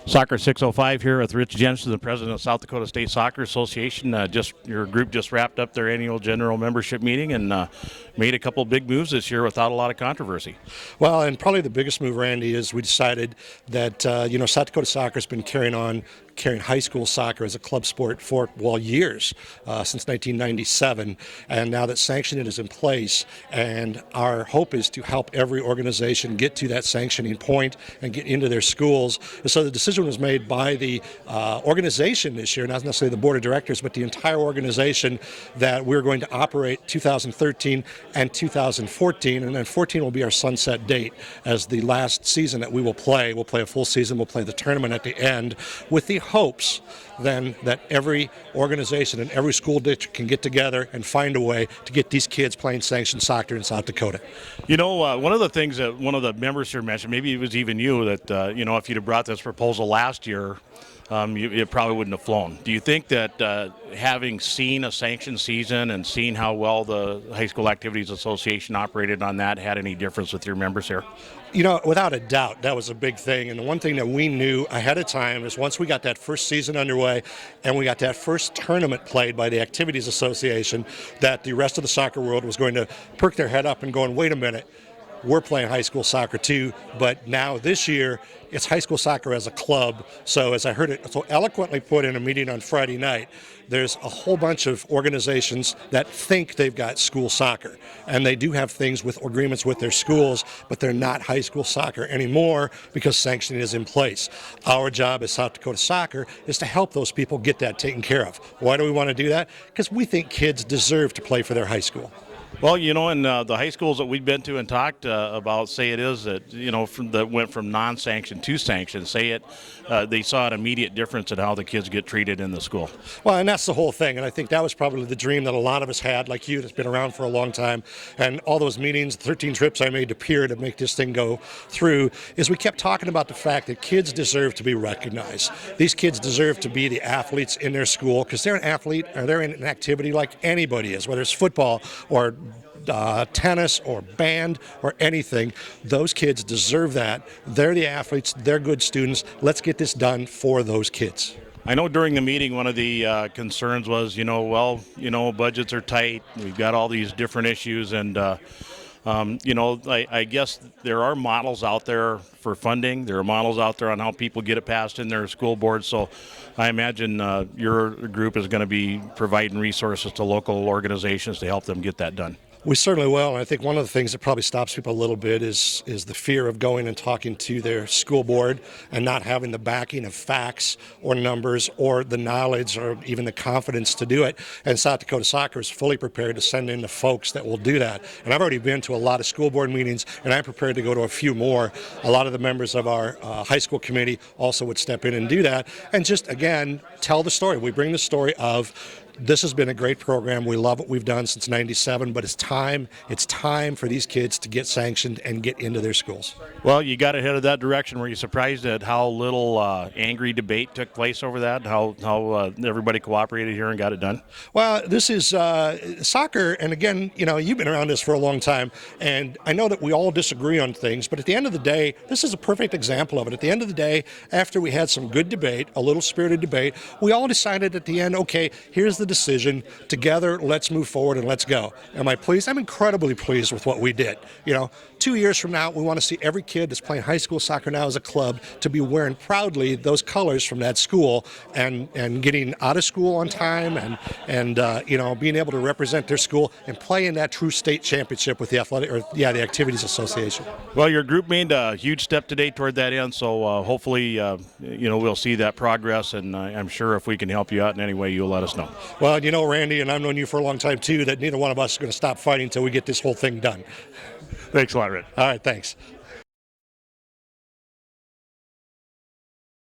Soccer 605 here with Rich Jensen, the president of South Dakota State Soccer Association. Your group just wrapped up their annual general membership meeting and made a couple big moves this year without a lot of controversy. Well, and probably the biggest move, Randy, is we decided that South Dakota Soccer has been carrying high school soccer as a club sport for years, since 1997, and now that sanctioning is in place, and our hope is to help every organization get to that sanctioning point and get into their schools. And so the decision was made by the organization this year, not necessarily the board of directors, but the entire organization, that we're going to operate 2013 and 2014, and then 14 will be our sunset date as the last season that we will play. We'll play a full season, we'll play the tournament at the end, with the hopes then that every organization and every school district can get together and find a way to get these kids playing sanctioned soccer in South Dakota. You know, one of the things that one of the members here mentioned, maybe it was even you, that if you'd have brought this proposal last year, it probably wouldn't have flown. Do you think that having seen a sanctioned season and seeing how well the High School Activities Association operated on that had any difference with your members here? You know, without a doubt, that was a big thing. And the one thing that we knew ahead of time is once we got that first season underway and we got that first tournament played by the Activities Association, that the rest of the soccer world was going to perk their head up and going, wait a minute, we're playing high school soccer too, but now this year it's high school soccer as a club. So as I heard it so eloquently put in a meeting on Friday night, there's a whole bunch of organizations that think they've got school soccer, and they do have things with agreements with their schools, but they're not high school soccer anymore because sanctioning is in place. Our job as South Dakota Soccer is to help those people get that taken care of. Why do we want to do that? Because we think kids deserve to play for their high school. Well, in the high schools that we've been to and talked about, say it is that, that went from non-sanctioned to sanctioned, they saw an immediate difference in how the kids get treated in the school. Well, and that's the whole thing, and I think that was probably the dream that a lot of us had, like you, that's been around for a long time, and all those meetings, 13 trips I made to Pier to make this thing go through, is we kept talking about the fact that kids deserve to be recognized. These kids deserve to be the athletes in their school, because they're an athlete, or they're in an activity like anybody is, whether it's football or tennis or band or anything. Those kids deserve that. They're the athletes, they're good students. Let's get this done for those kids. I know during the meeting one of the concerns was, budgets are tight, we've got all these different issues, and I guess there are models out there for funding. There are models out there on how people get it passed in their school boards. So I imagine your group is going to be providing resources to local organizations to help them get that done. We certainly will, and I think one of the things that probably stops people a little bit is the fear of going and talking to their school board and not having the backing of facts or numbers or the knowledge or even the confidence to do it. And South Dakota Soccer is fully prepared to send in the folks that will do that. And I've already been to a lot of school board meetings, and I'm prepared to go to a few more. A lot of the members of our high school committee also would step in and do that, and just, again, tell the story. We bring the story of, this has been a great program. We love what we've done since '97, but it's time for these kids to get sanctioned and get into their schools. Well, you got ahead of that direction. Were you surprised at how little angry debate took place over that, how everybody cooperated here and got it done? Well, this is soccer, and again, you've been around this for a long time, and I know that we all disagree on things, but at the end of the day, this is a perfect example of it. At the end of the day, after we had some good debate, a little spirited debate, we all decided at the end, okay, here's the decision. Together, let's move forward and let's go. Am I pleased? I'm incredibly pleased with what we did. 2 years from now, we want to see every kid that's playing high school soccer now as a club to be wearing proudly those colors from that school and getting out of school on time and being able to represent their school and play in that true state championship with the the Activities Association. Well, your group made a huge step today toward that end, so hopefully, we'll see that progress, and I'm sure if we can help you out in any way, you'll let us know. Well, Randy, and I've known you for a long time too, that neither one of us is going to stop fighting until we get this whole thing done. Thanks a lot, Rick. All right, thanks.